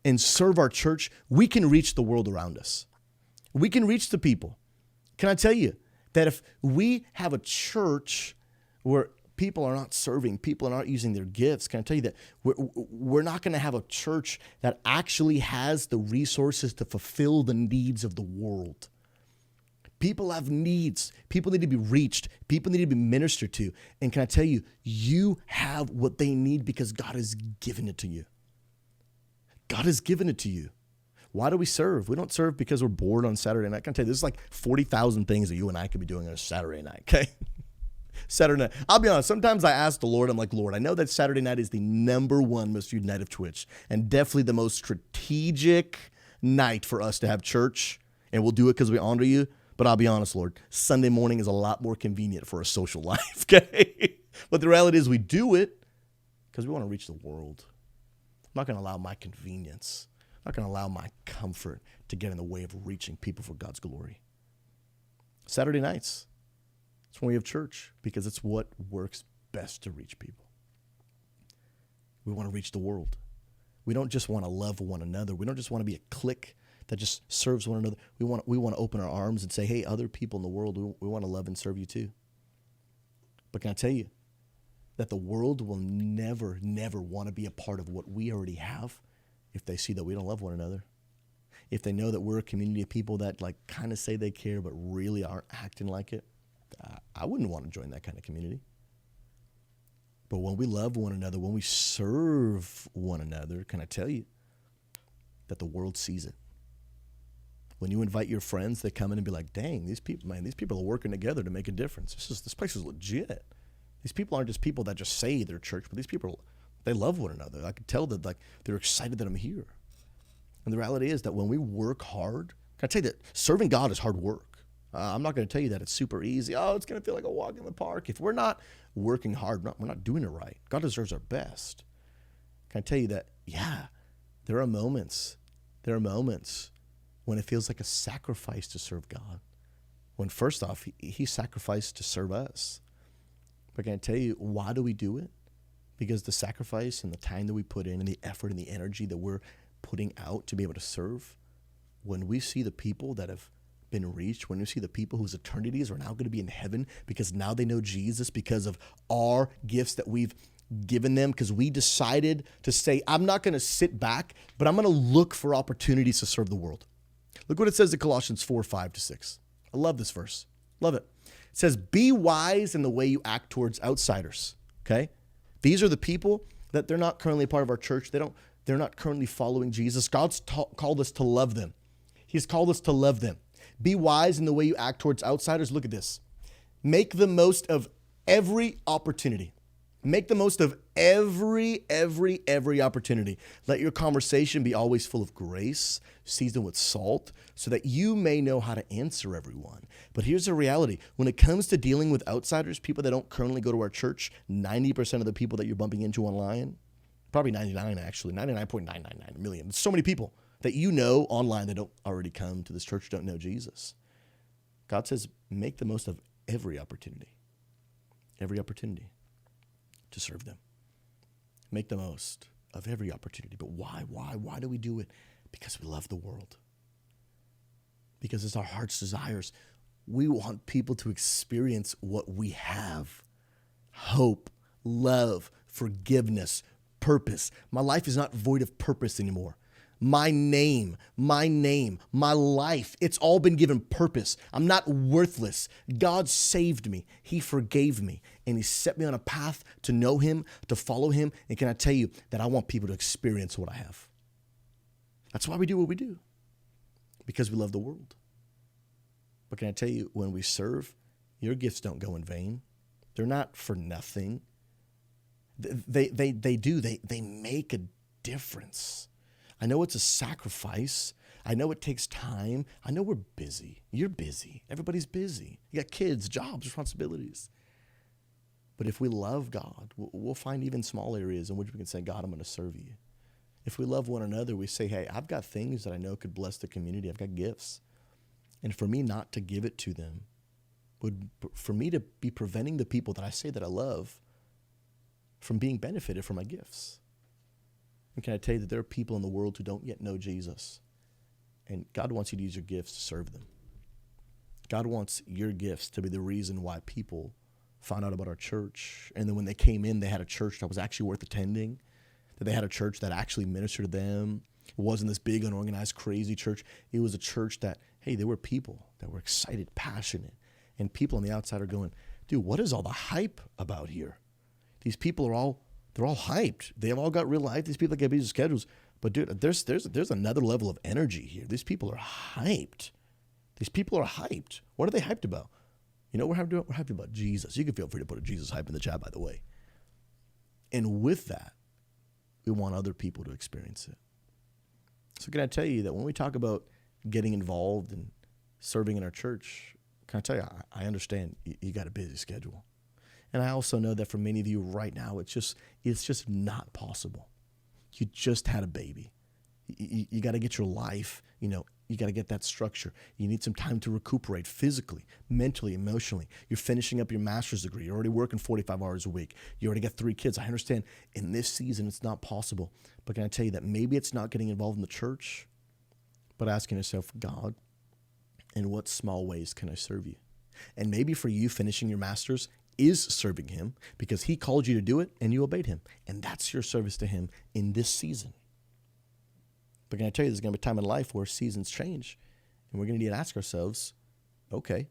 B: and serve our church, we can reach the world around us. We can reach the people. Can I tell you that if we have a church where people are not serving, people are not using their gifts, can I tell you that we're not going to have a church that actually has the resources to fulfill the needs of the world. People have needs. People need to be reached. People need to be ministered to. And can I tell you, you have what they need because God has given it to you. God has given it to you. Why do we serve? We don't serve because we're bored on Saturday night. Can I tell you, there's like 40,000 things that you and I could be doing on a Saturday night, okay? Saturday night. I'll be honest, sometimes I ask the Lord, I'm like, Lord, I know that Saturday night is the number one most viewed night of Twitch and definitely the most strategic night for us to have church, and we'll do it because we honor you. But I'll be honest, Lord, Sunday morning is a lot more convenient for a social life, okay? But the reality is we do it because we want to reach the world. I'm not going to allow my convenience, I'm not going to allow my comfort to get in the way of reaching people for God's glory. Saturday nights, it's when we have church because it's what works best to reach people. We want to reach the world. We don't just want to love one another. We don't just want to be a clique that just serves one another. We want to open our arms and say, hey, other people in the world, we want to love and serve you too. But can I tell you that the world will never, never want to be a part of what we already have if they see that we don't love one another. If they know that we're a community of people that like kind of say they care but really aren't acting like it. I wouldn't want to join that kind of community. But when we love one another, when we serve one another, can I tell you that the world sees it? When you invite your friends, they come in and be like, dang, these people are working together to make a difference. This place is legit. These people aren't just people that just say they're church, but these people, they love one another. I can tell that like they're excited that I'm here. And the reality is that when we work hard, can I tell you that serving God is hard work. I'm not going to tell you that it's super easy. Oh, it's going to feel like a walk in the park. If we're not working hard, we're not doing it right. God deserves our best. Can I tell you that, yeah, there are moments when it feels like a sacrifice to serve God. When first off, he sacrificed to serve us. But can I tell you, why do we do it? Because the sacrifice and the time that we put in and the effort and the energy that we're putting out to be able to serve, when we see the people that have been reached, when we see the people whose eternities are now going to be in heaven because now they know Jesus because of our gifts that we've given them, because we decided to say, I'm not going to sit back, but I'm going to look for opportunities to serve the world. Look what it says in Colossians 4:5-6. I love this verse. Love it. It says, be wise in the way you act towards outsiders. Okay? These are the people that they're not currently a part of our church. They're not currently following Jesus. God's called us to love them. He's called us to love them. Be wise in the way you act towards outsiders. Look at this. Make the most of every opportunity. Make the most of every opportunity. Let your conversation be always full of grace, seasoned with salt, so that you may know how to answer everyone. But here's the reality. When it comes to dealing with outsiders, people that don't currently go to our church, 90% of the people that you're bumping into online, probably 99 actually, 99.999 million. There's so many people that you know online that don't already come to this church, don't know Jesus. God says, make the most of every opportunity to serve them. Make the most of every opportunity. But why? Why do we do it? Because we love the world. Because it's our heart's desires. We want people to experience what we have. Hope, love, forgiveness, purpose. My life is not void of purpose anymore. My name, my life, it's all been given purpose. I'm not worthless. God saved me. He forgave me. And he set me on a path to know him, to follow him. And can I tell you that I want people to experience what I have? That's why we do what we do. Because we love the world. But can I tell you, when we serve, your gifts don't go in vain. They're not for nothing. They make a difference. I know it's a sacrifice. I know it takes time. I know we're busy. You're busy. Everybody's busy. You got kids, jobs, responsibilities. But if we love God, we'll find even small areas in which we can say, God, I'm going to serve you. If we love one another, we say, hey, I've got things that I know could bless the community. I've got gifts. And for me not to give it to them for me to be preventing the people that I say that I love from being benefited from my gifts. And can I tell you that there are people in the world who don't yet know Jesus? And God wants you to use your gifts to serve them. God wants your gifts to be the reason why people found out about our church. And then when they came in, they had a church that was actually worth attending, that they had a church that actually ministered to them. It wasn't this big, unorganized, crazy church. It was a church that, hey, there were people that were excited, passionate. And people on the outside are going, dude, what is all the hype about here? These people they're all hyped. They've all got real life. These people get busy schedules. But dude, there's another level of energy here. These people are hyped. These people are hyped. What are they hyped about? You know, we're hyped about Jesus. You can feel free to put a Jesus hype in the chat, by the way. And with that, we want other people to experience it. So can I tell you that when we talk about getting involved and serving in our church, can I tell you, I understand you got a busy schedule. And I also know that for many of you right now, it's just not possible. You just had a baby. You got to get your life, you got to get that structure. You need some time to recuperate physically, mentally, emotionally. You're finishing up your master's degree. You're already working 45 hours a week. You already got 3 kids. I understand in this season it's not possible. But can I tell you that maybe it's not getting involved in the church, but asking yourself, God, in what small ways can I serve you? And maybe for you, finishing your master's is serving him because he called you to do it and you obeyed him. And that's your service to him in this season. But can I tell you, there's going to be a time in life where seasons change and we're going to need to ask ourselves, okay,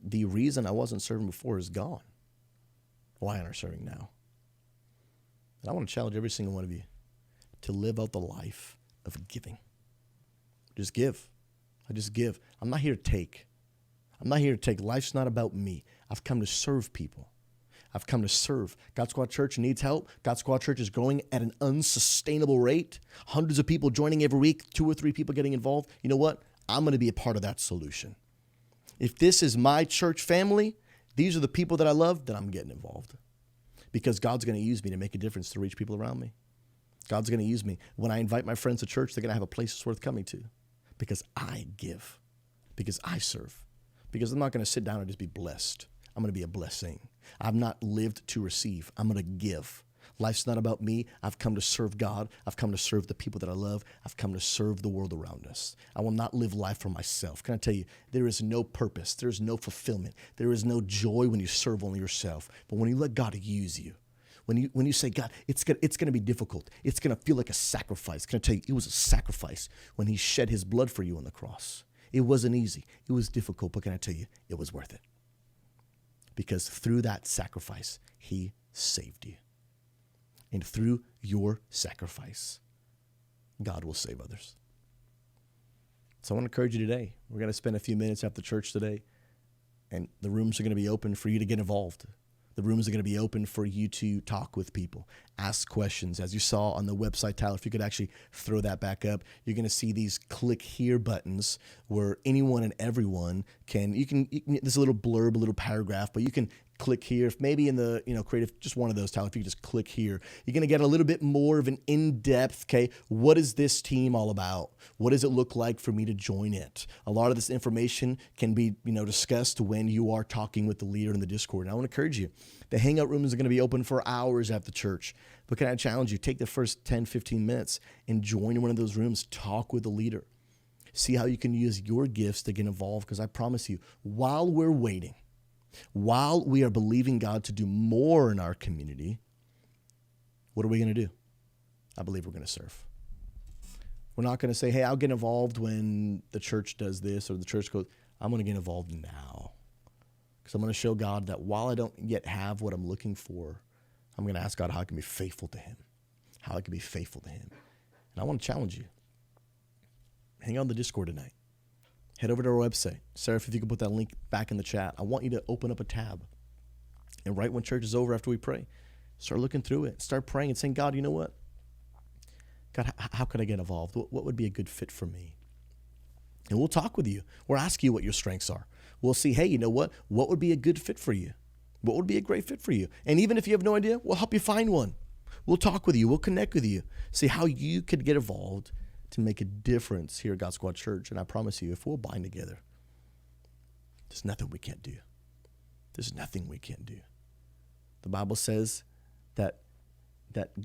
B: the reason I wasn't serving before is gone. Why aren't I serving now? And I want to challenge every single one of you to live out the life of giving. Just give. I just give. I'm not here to take. Life's not about me. I've come to serve people. I've come to serve. God Squad Church needs help. God Squad Church is growing at an unsustainable rate. Hundreds of people joining every week, 2 or 3 people getting involved. You know what? I'm going to be a part of that solution. If this is my church family, these are the people that I love, then I'm getting involved. Because God's going to use me to make a difference to reach people around me. God's going to use me. When I invite my friends to church, they're going to have a place that's worth coming to. Because I give. Because I serve. Because I'm not going to sit down and just be blessed. I'm going to be a blessing. I've not lived to receive. I'm going to give. Life's not about me. I've come to serve God. I've come to serve the people that I love. I've come to serve the world around us. I will not live life for myself. Can I tell you, there is no purpose. There is no fulfillment. There is no joy when you serve only yourself. But when you let God use you, when you say, God, it's going to be difficult. It's going to feel like a sacrifice. Can I tell you, it was a sacrifice when he shed his blood for you on the cross. It wasn't easy. It was difficult, but can I tell you, it was worth it. Because through that sacrifice, he saved you. And through your sacrifice, God will save others. So I want to encourage you today. We're going to spend a few minutes after church today, and the rooms are going to be open for you to get involved. The rooms are going to be open for you to talk with people, ask questions. As you saw on the website, Tyler, if you could actually throw that back up, you're going to see these click here buttons where anyone and everyone can, there's a little blurb, a little paragraph, but you can click here. If maybe in the, creative, just one of those, Tyler, if you just click here, you're going to get a little bit more of an in-depth, okay, what is this team all about? What does it look like for me to join it? A lot of this information can be, discussed when you are talking with the leader in the Discord. And I want to encourage you, the hangout rooms are going to be open for hours after church. But can I challenge you, take the first 10, 15 minutes and join one of those rooms, talk with the leader. See how you can use your gifts to get involved, because I promise you, while we're waiting, while we are believing God to do more in our community, what are we going to do? I believe we're going to serve. We're not going to say, hey, I'll get involved when the church does this or the church goes. I'm going to get involved now, because I'm going to show God that while I don't yet have what I'm looking for, I'm going to ask God how I can be faithful to him, how I can be faithful to him. And I want to challenge you. Hang on the Discord tonight. Head over to our website. Sarah, if you could put that link back in the chat. I want you to open up a tab. And right when church is over, after we pray, start looking through it. Start praying and saying, God, you know what? God, how could I get involved? What would be a good fit for me? And we'll talk with you. We'll ask you what your strengths are. We'll see, hey, you know what? What would be a good fit for you? What would be a great fit for you? And even if you have no idea, we'll help you find one. We'll talk with you. We'll connect with you. See how you could get involved to make a difference here at God Squad Church. And I promise you, if we'll bind together, there's nothing we can't do. There's nothing we can't do. The Bible says that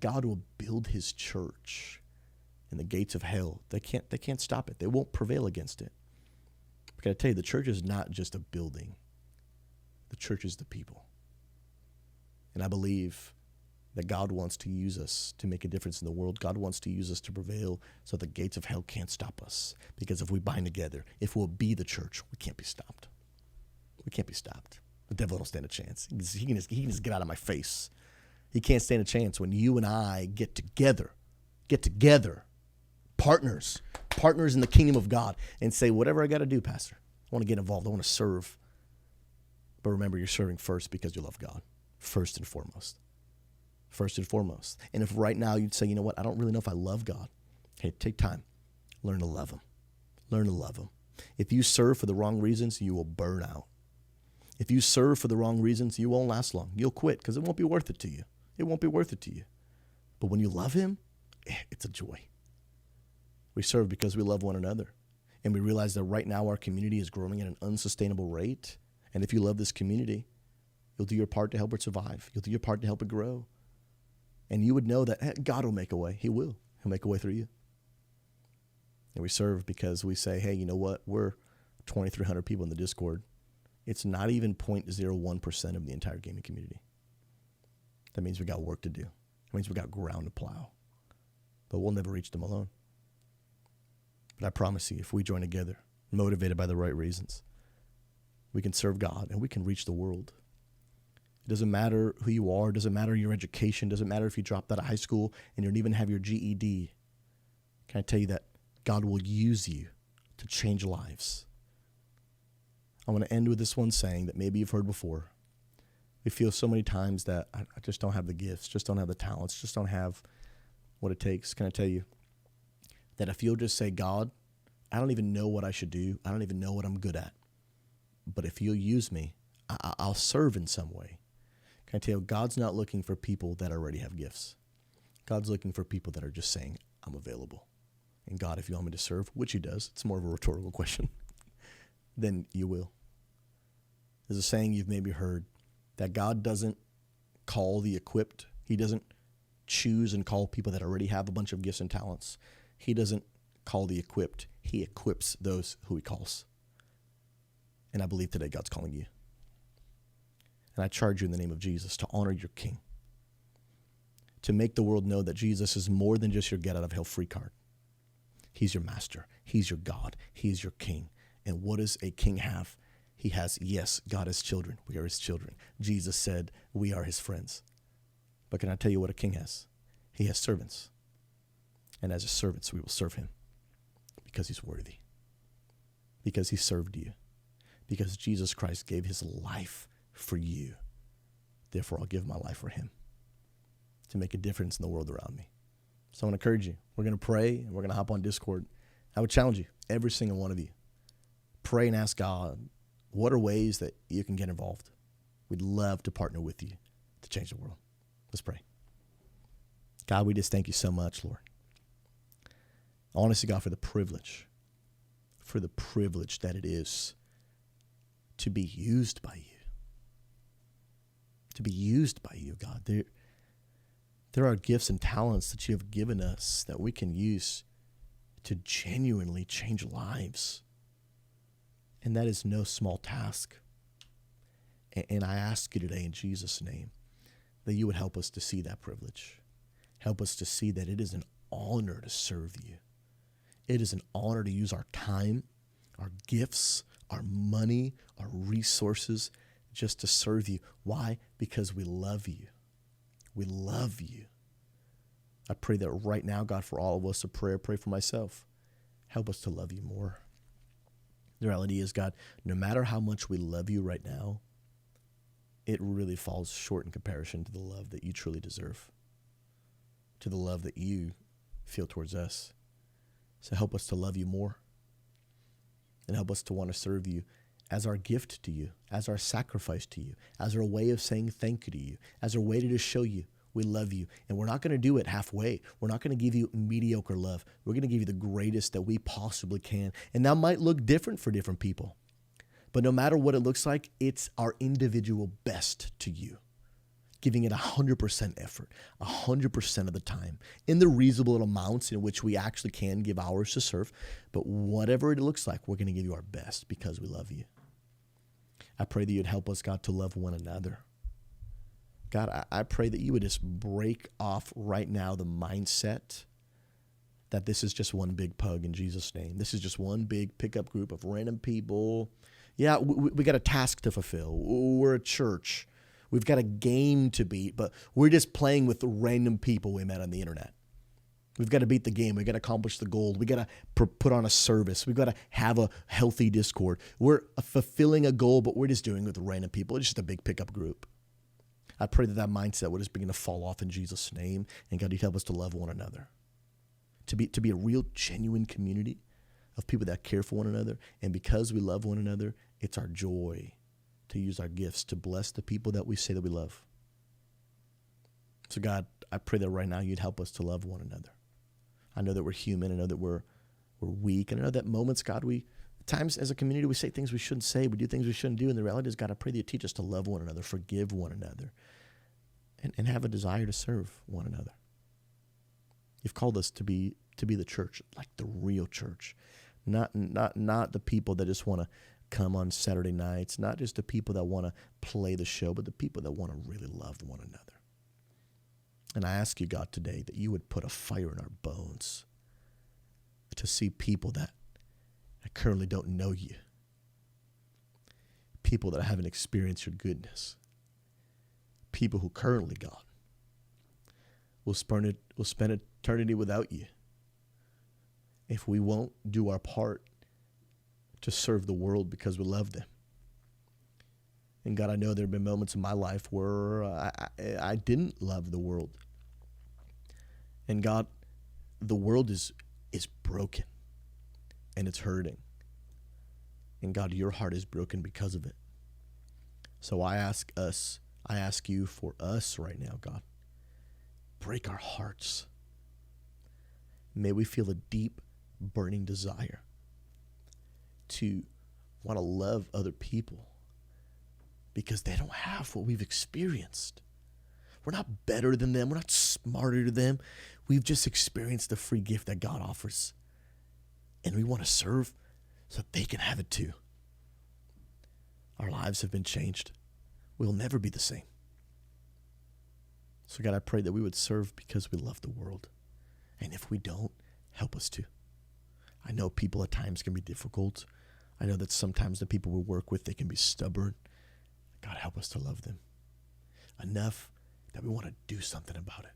B: God will build his church, and the gates of hell, they can't stop it. They won't prevail against it. But can I tell you, the church is not just a building. The church is the people. And I believe that God wants to use us to make a difference in the world. God wants to use us to prevail so the gates of hell can't stop us. Because if we bind together, if we'll be the church, we can't be stopped. We can't be stopped. The devil don't stand a chance. He can just get out of my face. He can't stand a chance when you and I get together, partners in the kingdom of God, and say, whatever I got to do, Pastor, I want to get involved. I want to serve. But remember, you're serving first because you love God, first and foremost. First and foremost. And if right now you'd say, you know what, I don't really know if I love God. Hey, take time. Learn to love him. Learn to love him. If you serve for the wrong reasons, you will burn out. If you serve for the wrong reasons, you won't last long. You'll quit because it won't be worth it to you. It won't be worth it to you. But when you love him, it's a joy. We serve because we love one another. And we realize that right now our community is growing at an unsustainable rate. And if you love this community, you'll do your part to help it survive. You'll do your part to help it grow. And you would know that God will make a way. He will. He'll make a way through you. And we serve because we say, hey, you know what? We're 2,300 people in the Discord. It's not even 0.01% of the entire gaming community. That means we got work to do. That means we got ground to plow. But we'll never reach them alone. But I promise you, if we join together, motivated by the right reasons, we can serve God and we can reach the world. It doesn't matter who you are. It doesn't matter your education. It doesn't matter if you dropped out of high school and you don't even have your GED. Can I tell you that God will use you to change lives? I want to end with this one saying that maybe you've heard before. We feel so many times that I just don't have the gifts, just don't have the talents, just don't have what it takes. Can I tell you that if you'll just say, God, I don't even know what I should do. I don't even know what I'm good at. But if you'll use me, I'll serve in some way. Can I tell you, God's not looking for people that already have gifts. God's looking for people that are just saying, I'm available. And God, if you want me to serve, which he does, it's more of a rhetorical question, then you will. There's a saying you've maybe heard that God doesn't call the equipped. He doesn't choose and call people that already have a bunch of gifts and talents. He doesn't call the equipped. He equips those who he calls. And I believe today God's calling you. And I charge you in the name of Jesus to honor your King, to make the world know that Jesus is more than just your get out of hell free card. He's your master. He's your God. He's your King. And what does a king have? He has, yes, God has children. We are his children. Jesus said we are his friends. But can I tell you what a king has? He has servants. And as his servants, we will serve him because he's worthy, because he served you, because Jesus Christ gave his life for you. Therefore, I'll give my life for him to make a difference in the world around me. So I want to encourage you. We're going to pray, and we're going to hop on Discord. I would challenge you, every single one of you, pray and ask God, what are ways that you can get involved? We'd love to partner with you to change the world. Let's pray. God, we just thank you so much, Lord. Honestly, God, for the privilege that it is to be used by you. To be used by you, God. There are gifts and talents that you have given us that we can use to genuinely change lives. And that is no small task. And I ask you today in Jesus' name that you would help us to see that privilege. Help us to see that it is an honor to serve you. It is an honor to use our time, our gifts, our money, our resources just to serve you. Why? Because we love you. We love you. I pray that right now, God, for all of us, pray for myself. Help us to love you more. The reality is, God, no matter how much we love you right now, it really falls short in comparison to the love that you truly deserve, to the love that you feel towards us. So help us to love you more, and help us to want to serve you as our gift to you, as our sacrifice to you, as our way of saying thank you to you, as our way to just show you we love you. And we're not going to do it halfway. We're not going to give you mediocre love. We're going to give you the greatest that we possibly can. And that might look different for different people. But no matter what it looks like, it's our individual best to you. Giving it 100% effort, 100% of the time, in the reasonable amounts in which we actually can give ours to serve. But whatever it looks like, we're going to give you our best because we love you. I pray that you'd help us, God, to love one another. God, I pray that you would just break off right now the mindset that this is just one big pug in Jesus' name. This is just one big pickup group of random people. Yeah, we got a task to fulfill. We're a church. We've got a game to beat, but we're just playing with the random people we met on the internet. We've got to beat the game. We've got to accomplish the goal. We've got to put on a service. We've got to have a healthy Discord. We're fulfilling a goal, but we're just doing it with random people. It's just a big pickup group. I pray that mindset would just begin to fall off in Jesus' name, and God, you'd help us to love one another, to be a real, genuine community of people that care for one another. And because we love one another, it's our joy to use our gifts to bless the people that we say that we love. So God, I pray that right now you'd help us to love one another. I know that we're human. I know that we're weak. And I know that moments, God, at times as a community, we say things we shouldn't say. We do things we shouldn't do. And the reality is, God, I pray that you teach us to love one another, forgive one another, and have a desire to serve one another. You've called us to be the church, like the real church, not the people that just want to come on Saturday nights, not just the people that want to play the show, but the people that want to really love one another. And I ask you, God, today that you would put a fire in our bones to see people that currently don't know you, people that haven't experienced your goodness, people who currently, God, will spend eternity without you if we won't do our part to serve the world because we love them. And God, I know there have been moments in my life where I didn't love the world. And God, the world is broken and it's hurting. And God, your heart is broken because of it. So I ask you for us right now, God, break our hearts. May we feel a deep, burning desire to want to love other people because they don't have what we've experienced. We're not better than them. We're not smarter than them. We've just experienced the free gift that God offers. And we want to serve so that they can have it too. Our lives have been changed. We'll never be the same. So God, I pray that we would serve because we love the world. And if we don't, help us to. I know people at times can be difficult. I know that sometimes the people we work with, they can be stubborn. God, help us to love them enough that we want to do something about it.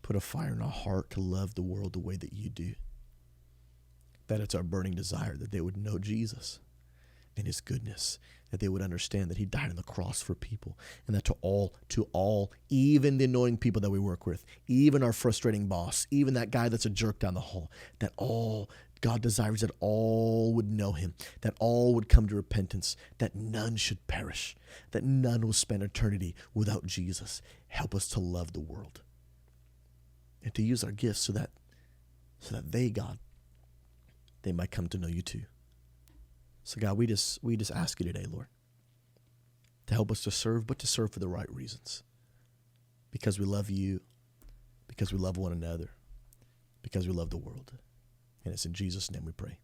B: Put a fire in our heart to love the world the way that you do. That it's our burning desire that they would know Jesus and his goodness, that they would understand that he died on the cross for people, and that to all, even the annoying people that we work with, even our frustrating boss, even that guy that's a jerk down the hall, that all God desires that all would know him, that all would come to repentance, that none should perish, that none will spend eternity without Jesus. Help us to love the world and to use our gifts so that they, God, they might come to know you too. So God, we just ask you today, Lord, to help us to serve, but to serve for the right reasons. Because we love you, because we love one another, because we love the world. And it's in Jesus' name we pray.